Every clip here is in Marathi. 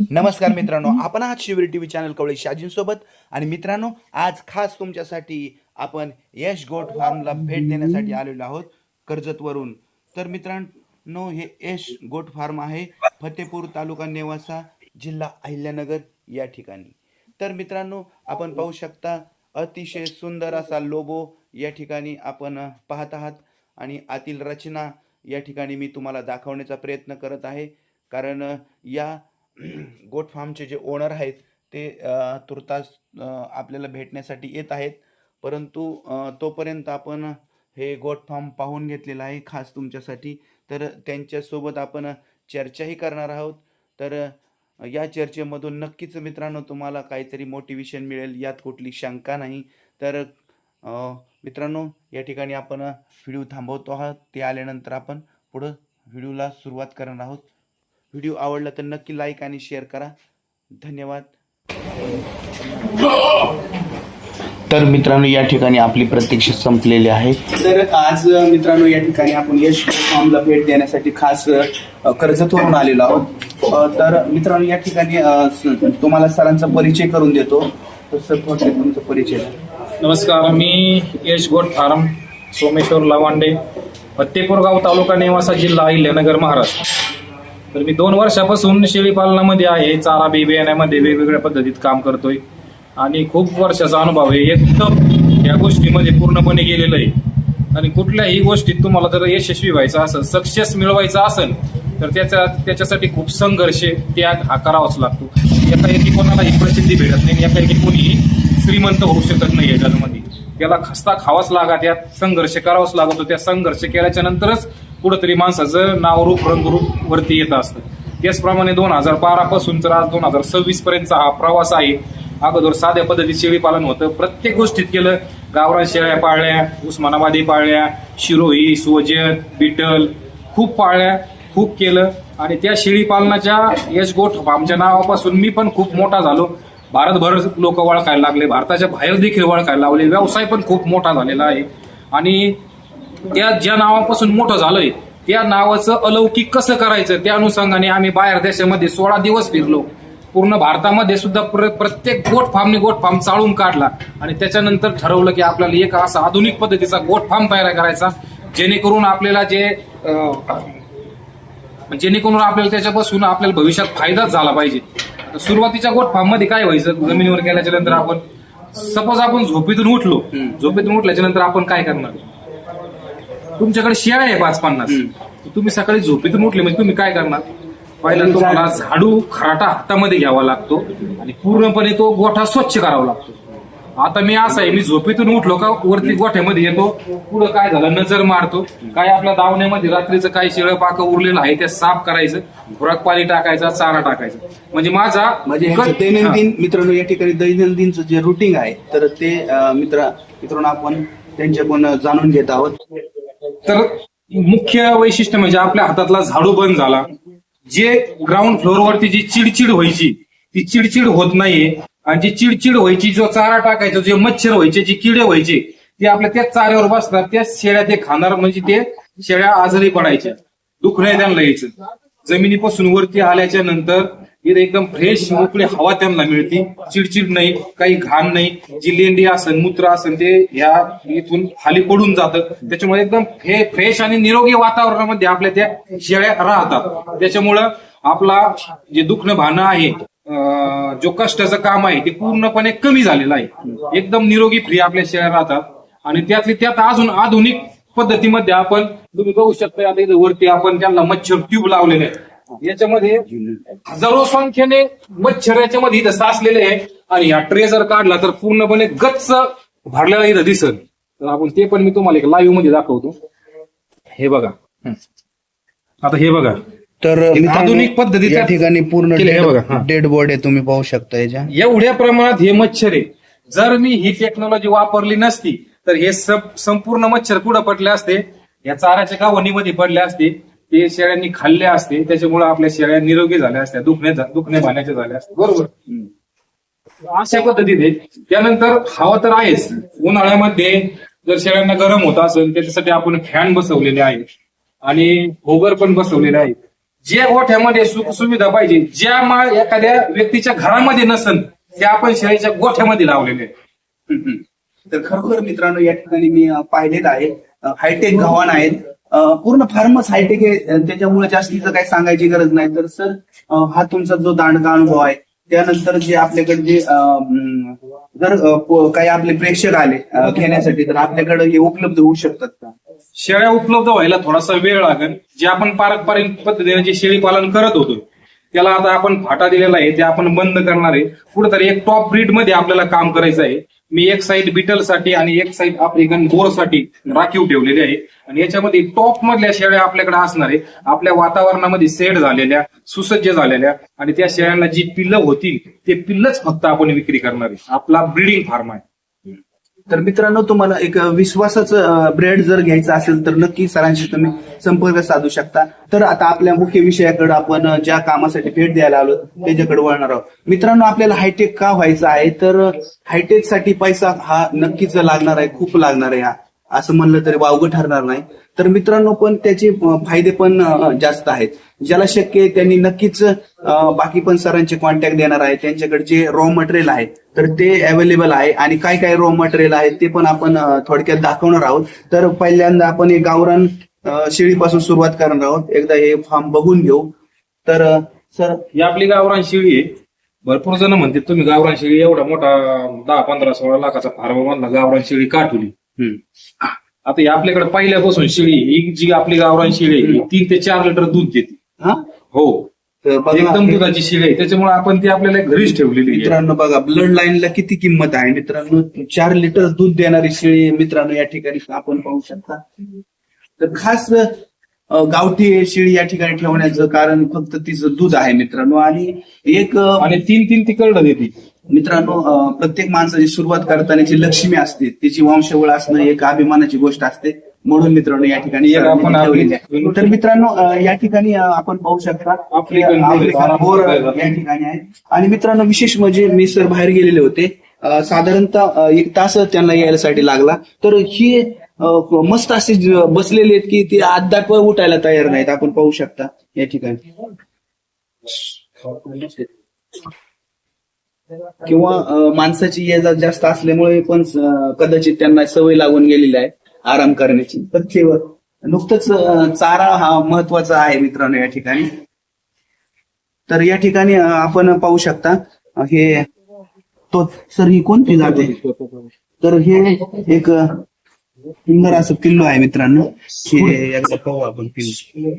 नमस्कार मित्रांनो, आपण आहात शिवरी टीव्ही चॅनल कवळे शाजींसोबत. आणि मित्रांनो, आज खास तुमच्यासाठी आपण यश गोट फार्मला भेट देण्यासाठी आलेलो आहोत कर्जतवरून. तर मित्रांनो, हे यश गोट फार्म आहे फतेपूर, तालुका नेवासा, जिल्हा अहिल्यानगर या ठिकाणी. तर मित्रांनो, आपण पाहू शकता अतिशय सुंदर असा लोगो या ठिकाणी आपण पाहत आहात. आणि आतील रचना या ठिकाणी मी तुम्हाला दाखवण्याचा प्रयत्न करत आहे, कारण या गोट फार्मचे जे ओनर आहेत ते तुर्तास आपल्याला भेटण्यासाठी येत आहेत. परंतु तोपर्यंत आपण हे गोट फार्म पाहून घेतलेलं आहे खास तुमच्यासाठी. तर त्यांच्यासोबत आपण चर्चाही करणार आहोत. तर या चर्चेमधून नक्कीच मित्रांनो तुम्हाला काहीतरी मोटिवेशन मिळेल, यात कुठली शंका नाही. तर मित्रांनो, या ठिकाणी आपण व्हिडिओ थांबवतो आहोत. ते आल्यानंतर आपण पुढं व्हिडिओला सुरुवात करणार आहोत. व्हिडिओ आवडला तर नक्की लाईक आणि शेअर करा. धन्यवाद. तर मित्रांनो, या ठिकाणी आपली प्रतीक्षा संपलेली आहे. तर आज मित्रांनो, या ठिकाणी आपण यश फार्मला भेट देण्यासाठी खास कर्जतवरून आलेलो आहोत. तर मित्रांनो, या ठिकाणी तुम्हाला सरांचा परिचय करून देतो. तर सर, तुमचा परिचय. नमस्कार, मी यश गोट फार्म, सोमेश्वर लवांडे, फत्तेपूर गाव, तालुका नेवासा, जिल्हा अहिल्यानगर, महाराष्ट्र. तर मी 2 वर्षापासून शेळी पालनामध्ये आहे. चारा बी बियाण्यामध्ये वेगवेगळ्या पद्धतीत काम करतोय आणि खूप वर्षाचा अनुभव आहे. एकदम या गोष्टीमध्ये पूर्णपणे गेलेलं आहे. आणि कुठल्याही गोष्टीत तुम्हाला जर यशस्वी व्हायचं असेल, सक्सेस मिळवायचा असेल, तर त्याच्यासाठी खूप संघर्ष, त्याग हा करावाच लागतो. एकाएकी कोणालाही प्रसिद्धी भेटत नाही, एकाएकी कोणीही श्रीमंत होऊ शकत नाही. या जगामध्ये त्याला खस्ता खावाच लागत, त्यात संघर्ष करावाच लागतो. त्या संघर्ष केल्याच्या नंतरच कुठंतरी माणसाचं नावरूप रंगरूप वरती येत असतं. त्याचप्रमाणे 2012 पासून तर आज 2026 पर्यंतचा हा प्रवास आहे. अगोदर साध्या पद्धतीत शेळी पालन होतं, प्रत्येक गोष्टीत केलं. गावरान शेळ्या पाळल्या, उस्मानाबादी पाळल्या, शिरोही, सोजत, बिटल खूप पाळल्या, खूप केलं. आणि त्या शेळी पालनाच्या यश गोट फार्मच्या नावापासून मी पण खूप मोठा झालो. भारतभर लोक ओळखायला लागले, भारताच्या बाहेर देखील ओळखायला लागले. व्यवसाय पण खूप मोठा झालेला आहे. आणि त्या ज्या नावापासून मोठं झालंय त्या नावाचं अलौकिक कसं करायचं, त्या अनुषंगाने आम्ही बाहेर देशामध्ये 16 दिवस फिरलो. पूर्ण भारतामध्ये सुद्धा प्रत्येक गोट फार्म चाळून काढला. आणि त्याच्यानंतर ठरवलं की आपल्याला एक असा आधुनिक पद्धतीचा गोट फार्म तयार करायचा, जेणेकरून आपल्याला त्याच्यापासून आपल्याला भविष्यात फायदाच झाला पाहिजे. सुरुवातीच्या गोट फार्म मध्ये काय व्हायचं, जमिनीवर गेल्याच्या नंतर आपण सपोज आपण झोपेतून उठल्याच्या नंतर आपण काय करणार, तुमच्याकडे शेळ्या आहे 5-50, तुम्ही सकाळी झोपेतून उठले म्हणजे तुम्ही काय करणार, पहिला तुम्हाला झाडू खराटा हातामध्ये घ्यावा लागतो आणि पूर्णपणे तो गोठा स्वच्छ करावा लागतो. आता मी असं आहे, मी झोपेतून उठलो का वरती गोठ्यामध्ये येतो, पुढं काय झालं नजर मारतो, काय आपल्या दावण्यामध्ये रात्रीचं काही शिळं पाकं उरलेलं आहे ते साफ करायचं, खुराक पाणी टाकायचा, चारा टाकायचा. म्हणजे दैनंदिन मित्रांनो, या ठिकाणी दैनंदिनचं जे रुटीन आहे तर ते मित्रांनो आपण त्यांच्याकडून जाणून घेत आहोत. तर मुख्य वैशिष्ट्य म्हणजे आपल्या हातातला झाडू बंद झाला. जे ग्राउंड फ्लोअरवरती जी चिडचिड व्हायची ती चिडचिड होत नाहीये. आणि जी चिडचिड व्हायची, जो चारा टाकायचा, जे मच्छर व्हायचे, जे किडे व्हायचे, ते आपल्या त्याच चाऱ्यावर बसतात, त्याच शेळ्या ते खाणार. म्हणजे ते शेळ्या आजारी पडायच्या, दुख नाही त्यांना यायचं. जमिनीपासून वरती आल्याच्या नंतर इथे एकदम फ्रेश मोकळी हवा त्यांना मिळते, चिडचिड नाही, काही घाण नाही. जी लेंडी असेल, मूत्र असेल, ते ह्या इथून खाली पडून जातं. त्याच्यामुळे एकदम फ्रेश आणि निरोगी वातावरणामध्ये आपल्या त्या शेळ्या राहतात. त्याच्यामुळं आपला जे दुखणं भाणं आहे, जो कष्टाचं काम आहे, ते पूर्णपणे कमी झालेलं आहे. एकदम निरोगी फ्री आपल्या शेळ्या राहतात. आणि त्यातली त्यात अजून आधुनिक पद्धतीमध्ये आपण तुम्ही बघू शकता, आता इथे वरती आपण त्यांना मच्छर ट्यूब लावलेले आहे. याच्यामध्ये हजारो संख्येने मच्छर याच्यामध्ये इथं साचलेले आहे. आणि हा ट्रे जर काढला तर पूर्णपणे गच्च भरलेला इथं दिसत. तर आपण ते पण मी तुम्हाला एक लाईव्ह मध्ये दाखवतो. हे बघा, आता हे बघा. तर आधुनिक पद्धतीच्या या ठिकाणी पूर्ण बघा डेड बॉडी तुम्ही पाहू शकता. याच्या एवढ्या प्रमाणात हे मच्छर आहे. जर मी ही टेक्नॉलॉजी वापरली नसती तर हे संपूर्ण मच्छर कुठं पडले असते, या चाराच्या गावणीमध्ये पडले असते, ते शेळ्यांनी खाल्ले असते. त्याच्यामुळे आपल्या शेळ्या निरोगी झाल्या असत्या, दुखणे भाण्याच्या झाल्या असत्या. बरोबर, अशा पद्धतीने. त्यानंतर हवा तर आहेच. उन्हाळ्यामध्ये जर शेळ्यांना गरम होत असेल, त्याच्यासाठी आपण फॅन बसवलेले आहेत आणि होगर पण बसवलेले आहेत. ज्या गोठ्यामध्ये सुख सुविधा पाहिजे, ज्या माळ एखाद्या व्यक्तीच्या घरामध्ये नसन, त्या आपण शेळीच्या गोठ्यामध्ये लावलेले आहेत. तर खरोखर मित्रांनो या ठिकाणी मी पाहिलेलं आहे हायटेक गव्हाण आहेत. पूर्ण फार्मच हायटेक आहे, त्याच्यामुळे जास्तीचं काही सांगायची गरज नाही. तर सर हा तुमचा जो दांडगा अनुभव आहे, त्यानंतर जे आपल्याकडे जे जर काही आपले प्रेक्षक आले घेण्यासाठी तर आपल्याकडे हे उपलब्ध होऊ शकतात का? शेळ्या उपलब्ध व्हायला थोडासा वेळ लागेल. जे आपण पारंपरिक पद्धतीने जे शेळी पालन करत होतो त्याला आता आपण फाटा दिलेला आहे, ते आपण बंद करणार आहे. कुठेतरी एक टॉप ब्रीड मध्ये आपल्याला काम करायचं आहे. मी एक साईड बिटलसाठी आणि एक साईड आफ्रिकन बोरसाठी राखीव ठेवलेली आहे आणि याच्यामध्ये टॉप मधल्या शेळ्या आपल्याकडे असणार आहे, आपल्या वातावरणामध्ये सेट झालेल्या, सुसज्ज झालेल्या, आणि त्या शेळ्यांना जी पिल्लं होतील ते पिल्लच फक्त आपण विक्री करणार आहे. आपला ब्रीडिंग फार्म आहे. तर मित्रांनो तुम्हाला एक विश्वासाचं ब्रेड जर घ्यायचं असेल तर नक्की सरांशी तुम्ही संपर्क साधू शकता. तर आता आपल्या मुख्य विषयाकडे आपण ज्या कामासाठी भेट द्यायला आलो त्याच्याकडे वळणार आहोत. मित्रांनो आपल्याला हायटेक का व्हायचं आहे, तर हायटेक साठी पैसा हा नक्कीच लागणार आहे, खूप लागणार आहे. हा असं म्हणलं तरी वावगं ठरणार नाही. तर मित्रांनो पण त्याचे फायदे पण जास्त आहेत. ज्याला शक्य आहे त्यांनी नक्कीच बाकी पण सरांचे कॉन्टॅक्ट देणार आहे. त्यांच्याकडे जे रॉ मटेरियल आहे तर ते अवेलेबल आहे आणि काय काय रॉ मटेरियल आहे ते पण आपण थोडक्यात दाखवणार आहोत. तर पहिल्यांदा आपण एक गावरान शेळीपासून सुरुवात करणार आहोत. एकदा हे फार्म बघून घेऊ. तर सर ही आपली गावरान शेळी आहे. भरपूर जण म्हणतात तुम्ही गावरान शेळी एवढा मोठा 10, 15, 16 लाखाचा फार्म मधला गावरान शेळी का ठेवली. आता ही आपल्याकडे पहिल्यापासून शेळी, ही जी आपली गावरान शेळी आहे 3 ते 4 लिटर दूध देते. हो, एकदम दुधाची शेळी आहे, त्याच्यामुळे आपण ती आपल्याला घरीच ठेवलेली आहे. मित्रांनो बघा ब्लड लाईनला किती किंमत आहे. मित्रांनो 4 लिटर दूध देणारी शेळी मित्रांनो या ठिकाणी आपण पाहू शकता. तर खास गावठी शेळी या ठिकाणी ठेवण्याचं कारण फक्त तिचं दूध आहे मित्रांनो. आणि 3 ती करडं देते. मित्रांनो प्रत्येक माणसाची सुरुवात करतानाची लक्ष्मी असते, तिची वंशवळ असणं एक अभिमानाची गोष्ट असते. म्हणून मित्रांनो या ठिकाणी आपण ठेवलेली आहे. तर मित्रांनो या ठिकाणी आपण पाहू शकता आफ्रिकन बोर या ठिकाणी आहे. आणि मित्रांनो विशेष म्हणजे मी सर बाहेर गेलेले होते, साधारणतः 1 तास त्यांना यायसाठी लागला. तर ही मस्त असे बसलेले आहेत की ते आत उठायला तयार नाहीत. आपण पाहू शकता या ठिकाणी. किंवा माणसाची ये जा जास्त असल्यामुळे पण कदाचित त्यांना सवय लागून गेलेली आहे आराम करण्याची. तर ते नुकतंच चारा हा महत्वाचा आहे मित्रांनो या ठिकाणी. तर या ठिकाणी आपण पाहू शकता हे तो सर ही कोणती जाते. तर हे एक सुंदर असं पिल्लू आहे मित्रांनो. हे एकदा पाहू आपण पिल्लू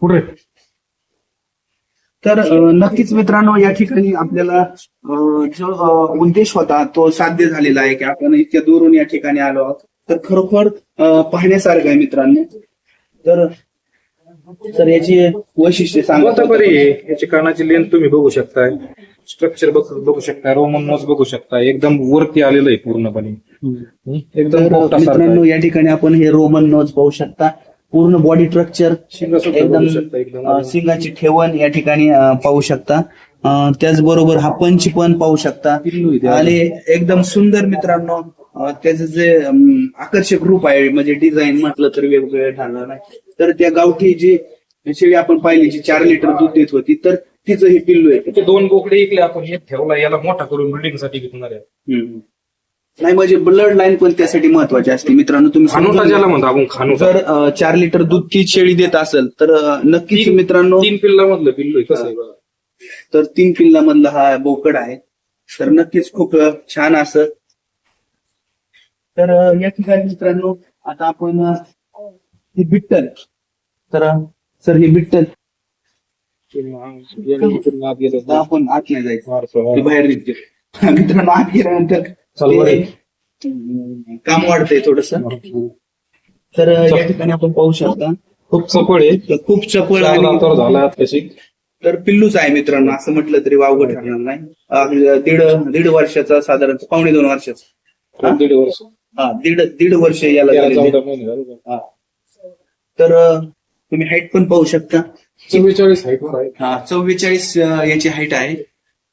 पुढे. तर नक्कीच मित्रांनो या ठिकाणी आपल्याला जो उद्देश होता तो साध्य झालेला आहे की आपण इतक्या दूरून या ठिकाणी आलो आहोत. तर खरोखर पाहण्यासारखं आहे मित्रांनो. तर याची वैशिष्ट्ये सांगता बरी आहे. याची कानाची लेंथ तुम्ही बघू शकताय, स्ट्रक्चर बघू शकताय, रोमन नोज बघू शकताय, एकदम वरती आलेलं आहे पूर्णपणे. एकदम मित्रांनो या ठिकाणी आपण हे रोमन नोज पाहू शकता. पूर्ण बॉडी स्ट्रक्चर एकदम सिंगाची ठेवण या ठिकाणी पाहू शकता. त्याचबरोबर हा पंच पण पाहू शकता. आणि एकदम सुंदर मित्रांनो त्याचं जे आकर्षक रूप आहे, म्हणजे डिझाईन म्हटलं तर वेगवेगळं ठरणार नाही. तर त्या गावठी जी शेळी आपण पाहिली जी 4 लिटर दूध देत होती तर तिचं हे पिल्लू आहे. ते 2 बोकडे इकले आपण, एक ठेवला, याला मोठा करून ब्रिडिंग साठी घेणार आहे. नाही म्हणजे ब्लड लाईन पण त्यासाठी महत्वाची असते मित्रांनो. तुम्ही ज्याला म्हणतो आपण खानू. जर 4 लिटर दूध ती शेळी देत असेल तर नक्कीच मित्रांनो 3 पिल्लामधलं पिल्लू कसं आहे बघा. तर 3 पिल्लामधला हा बोकड आहे. तर नक्कीच खूप छान असं. तर या ठिकाणी मित्रांनो आता आपण हे बिट्टल. तर सर हे बिट्टल आपण आत नाही जायचं, बाहेर निघते मित्रांनो. आत गेल्यानंतर काम वाढतंय थोडस. तर या ठिकाणी आपण पाहू शकता खूप चपळ आहे, खूप चपळ झाला कशी. तर पिल्लूच आहे मित्रांनो, असं म्हटलं तरी वावगं ठरणार नाही. दीड वर्षाचा साधारणतः 2.5 वर्षाचा. 1.5 वर्ष. दीड वर्ष याला. तर तुम्ही हाईट पण पाहू शकता. 44 हाईट वर आहे. 44 याची हाईट आहे.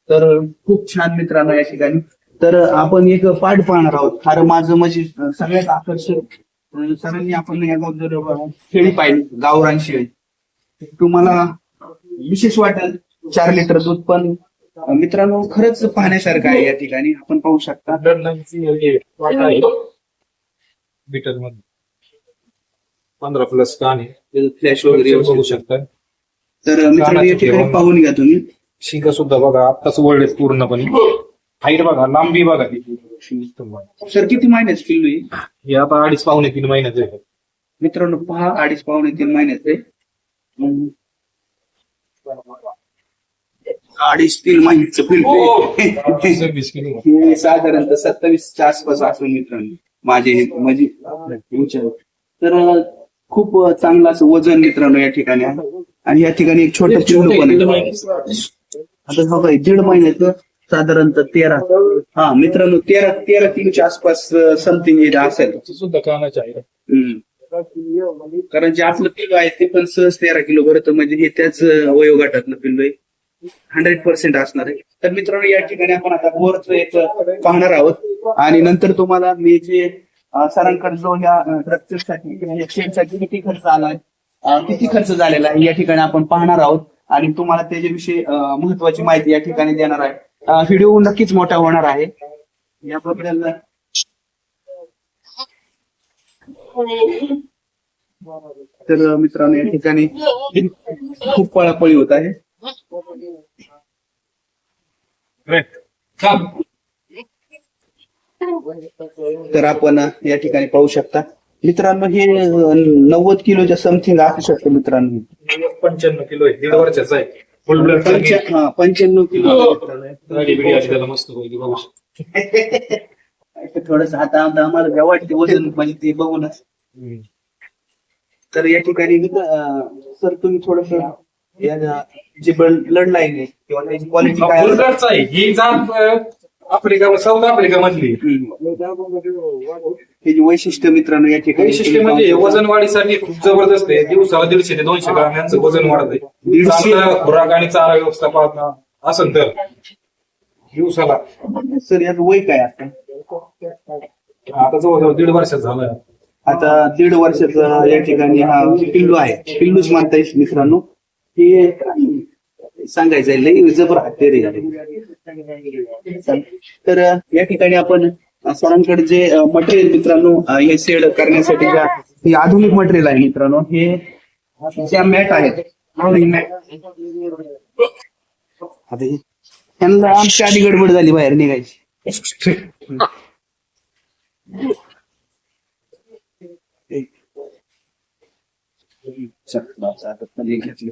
तर खूप छान मित्रांनो या ठिकाणी. तर आपण एक पाठ पाहणार आहोत. फार माझं म्हणजे सगळ्यात आकर्षक सरांनी आपण या जर शेळी पाहिली गावरान शेळी, तुम्हाला विशेष वाटेल. 4 लिटर दूध पण मित्रांनो खरंच पाहण्यासारखं आहे या ठिकाणी. आपण पाहू शकता. मीटर मध्ये 15+ कान आहे. फ्लॅश वगैरे बघू बघू शकता. तर मित्रांनो या ठिकाणी पाहून घ्या तुम्ही. शिंग सुद्धा बघा आत्ताच वळलेत पूर्णपणे. हाईट बघा, लांबी बघा. सर किती महिन्याचं पिल्लू आहे? हे आता 2.5-3 महिन्याचे आहे. मित्रांनो पहा 2.5-3 महिन्याचे. 2.5-3 महिन्याचं पिल्लू आहे. 26 किलो. हे साधारणतः 27च्या आसपास असेल मित्रांनो माझे म्हणजे उंची. तर खूप चांगलं असं वजन मित्रांनो या ठिकाणी आहे. आणि या ठिकाणी एक छोटं पिल्लू पण आहे. आता बघा 1.5 महिन्याचं साधारणतः 13. हा मित्रांनो 13 किलोच्या आसपास समथिंग हे असेल. सुद्धा कानाचे आहे. कारण जे आपलं पिल्लू आहे ते पण सहज 13 किलो भरतं. म्हणजे हे त्याच वयोगटातलं पिल्लू आहे. 100% असणार आहे. तर मित्रांनो या ठिकाणी आपण आता बोरचं एक पाहणार आहोत आणि नंतर तुम्हाला मी जे सरांकडे जो या स्ट्रक्चरसाठी किंवा या शेडसाठी किती खर्च आलाय, किती खर्च झालेला आहे या ठिकाणी आपण पाहणार आहोत आणि तुम्हाला त्याच्याविषयी महत्वाची माहिती या ठिकाणी देणार आहे. व्हिडिओ नक्कीच मोठा होणार आहे याबद्दल. तर मित्रांनो या ठिकाणी खूप पळापळी होत आहे. तर आपण या ठिकाणी पाहू शकता मित्रांनो हे 90 किलोच्या समथिंग असू शकतं मित्रांनो. 95 किलो आहे. 1.5 वर्षाचा आहे. फुल ब्लड 95 किलो. मस्त होईल बघू. थोडस आता आम्हाला काय वाटते वजन म्हणजे ते बघूनच. तर या ठिकाणी सर तुम्ही थोडस जे ब्लड लाईन आहे किंवा त्याची क्वालिटी काय आहे ही जात आफ्रिका, साऊथ आफ्रिका मधली. त्याची वैशिष्ट्य मित्रांनो या ठिकाणी वैशिष्ट्य म्हणजे वजन वाढीसाठी खूप जबरदस्त आहे. दिवसाला 150 ते 200 ग्रॅम यांचं वजन वाढत आहे. 150 खुराक आणि चारा व्यवस्थापन असेल तर दिवसाला. सर याचं वय काय आता? आता जवळजवळ 1.5 वर्षात झालं. आता 1.5 वर्षाचा या ठिकाणी हा पिल्लू आहे. पिल्लूच म्हणता येईल मित्रांनो. हे सांगायचं लई जबर हत्यारे झाले. तर या ठिकाणी आपण सरांकडे जे मटेरियल मित्रांनो हे सेड करण्यासाठी हे आधुनिक मटेरियल आहे मित्रांनो. हे ज्या मॅट आहेत त्यांना आमच्या आधी गडबड झाली बाहेर निघायची. घेतले